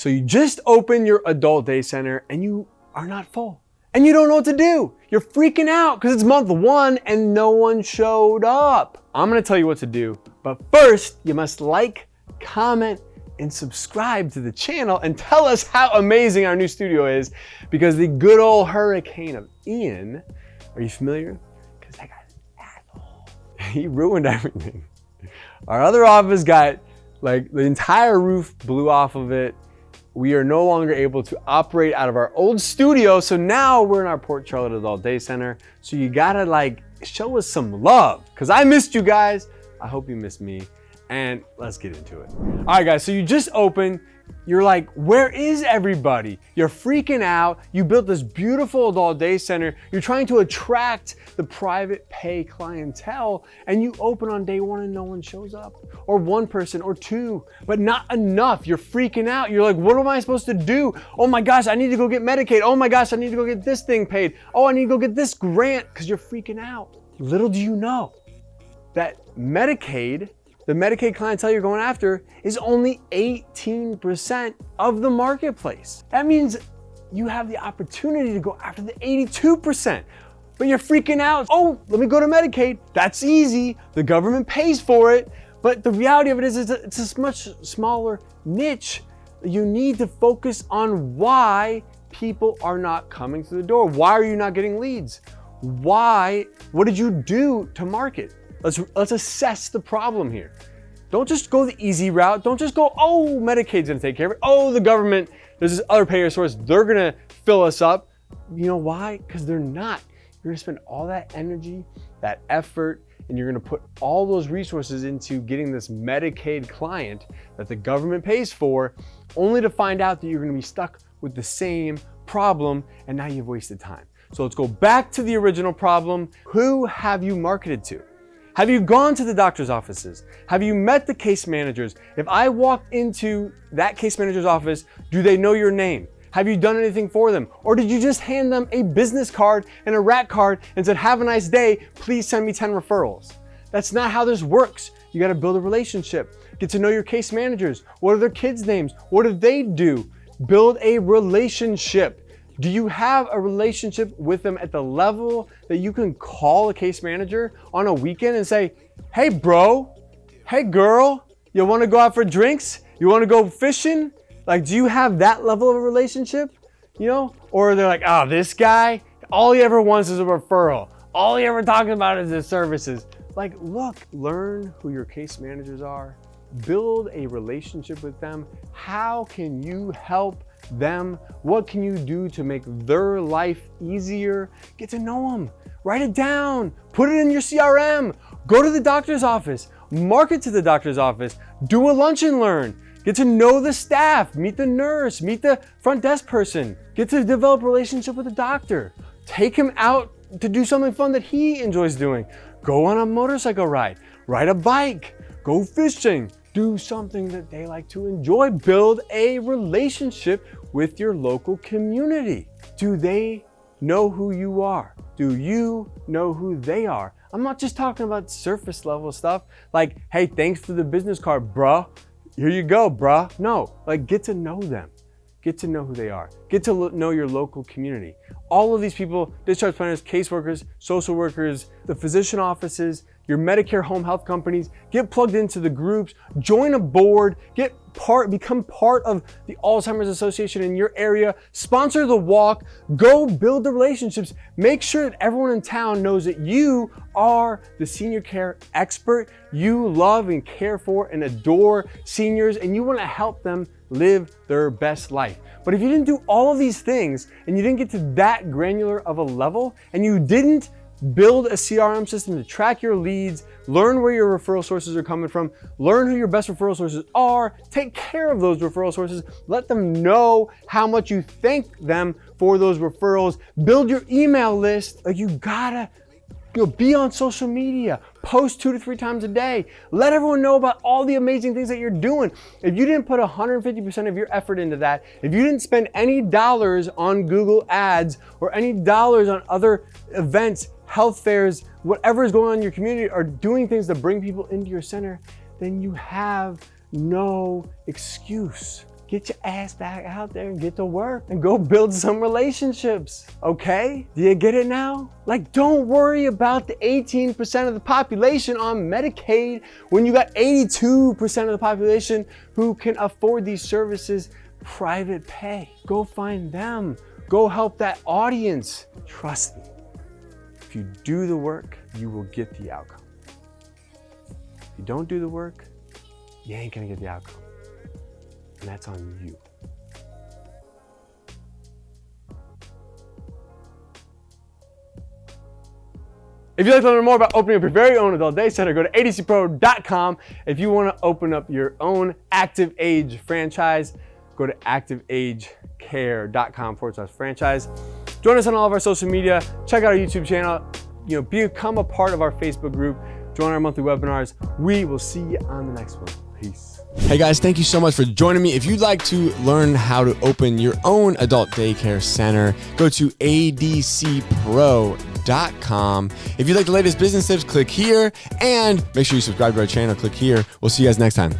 So you just open your adult day center and you are not full. And you don't know what to do. You're freaking out because it's month 1 and no one showed up. I'm gonna tell you what to do, but first you must like, comment, and subscribe to the channel and tell us how amazing our new studio is, because the good old hurricane of Ian, are you familiar? Because that guy's an asshole. He ruined everything. Our other office got, like, the entire roof blew off of it. We are no longer able to operate out of our old studio, so now we're in our Port Charlotte Adult Day Center. So you gotta, like, show us some love, because I missed you guys. I hope you missed me. And let's get into it. All right, guys, so you just opened. You're like, where is everybody? You're freaking out. You built this beautiful adult day center. You're trying to attract the private pay clientele, and you open on day 1 and no one shows up. Or 1 person or 2, but not enough. You're freaking out. You're like, what am I supposed to do? Oh my gosh, I need to go get Medicaid. Oh my gosh, I need to go get this thing paid. Oh, I need to go get this grant, because you're freaking out. Little do you know that Medicaid, the Medicaid clientele you're going after, is only 18% of the marketplace. That means you have the opportunity to go after the 82%, but you're freaking out. Oh, let me go to Medicaid. That's easy. The government pays for it. But the reality of it is it's a much smaller niche. You need to focus on why people are not coming through the door. Why are you not getting leads? Why? What did you do to market? Let's assess the problem here. Don't just go the easy route. Don't just go, oh, Medicaid's gonna take care of it. Oh, the government, there's this other payer source, they're gonna fill us up. You know why? Because they're not. You're gonna spend all that energy, that effort, and you're gonna put all those resources into getting this Medicaid client that the government pays for, only to find out that you're gonna be stuck with the same problem, and now you've wasted time. So let's go back to the original problem. Who have you marketed to? Have you gone to the doctor's offices? Have you met the case managers? If I walked into that case manager's office, do they know your name? Have you done anything for them? Or did you just hand them a business card and a rat card and said, have a nice day, please send me 10 referrals? That's not how this works. You gotta build a relationship. Get to know your case managers. What are their kids' names? What do they do? Build a relationship. Do you have a relationship with them at the level that you can call a case manager on a weekend and say, hey bro, hey girl, you wanna go out for drinks? You wanna go fishing? Like, do you have that level of a relationship? You know? Or they're like, oh, this guy, all he ever wants is a referral. All he ever talking about is his services. Like, look, learn who your case managers are, build a relationship with them. How can you help them? What can you do to make their life easier? Get to know them. Write it down. Put it in your CRM. Go to the doctor's office. Market to the doctor's office. Do a lunch and learn. Get to know the staff. Meet the nurse. Meet the front desk person. Get to develop a relationship with the doctor. Take him out to do something fun that he enjoys doing. Go on a motorcycle ride. Ride a bike. Go fishing. Do something that they like to enjoy. Build a relationship with your local community. Do they know who you are? Do you know who they are? I'm not just talking about surface level stuff like, hey, thanks for the business card, bruh. Here you go, bruh. No, like, get to know them. Get to know who they are. Get to know your local community. All of these people, discharge planners, caseworkers, social workers, the physician offices, your Medicare home health companies, get plugged into the groups, join a board, become part of the Alzheimer's Association in your area, sponsor the walk, go build the relationships, make sure that everyone in town knows that you are the senior care expert. You love and care for and adore seniors, and you want to help them live their best life. But if you didn't do all of these things and you didn't get to that granular of a level, and you didn't build a CRM system to track your leads, learn where your referral sources are coming from, learn who your best referral sources are, take care of those referral sources, let them know how much you thank them for those referrals, build your email list. Like, you gotta be on social media, post 2 to 3 times a day, let everyone know about all the amazing things that you're doing. If you didn't put 150% of your effort into that, if you didn't spend any dollars on Google ads or any dollars on other events, health fairs, whatever is going on in your community, or doing things to bring people into your center, then you have no excuse. get your ass back out there and get to work and go build some relationships, okay? Do you get it now? Like, don't worry about the 18% of the population on Medicaid when you got 82% of the population who can afford these services private pay. Go find them. Go help that audience. Trust me. If you do the work, you will get the outcome. If you don't do the work, you ain't gonna get the outcome. And that's on you. If you'd like to learn more about opening up your very own adult day center, go to adcpro.com. If you want to open up your own active age franchise, go to activeagecare.com/franchise. Join us on all of our social media. Check out our YouTube channel. Become a part of our Facebook group. Join our monthly webinars. We will see you on the next one. Peace. Hey guys, thank you so much for joining me. If you'd like to learn how to open your own adult daycare center, go to adcpro.com. If you'd like the latest business tips, click here, and make sure you subscribe to our channel. Click here. We'll see you guys next time.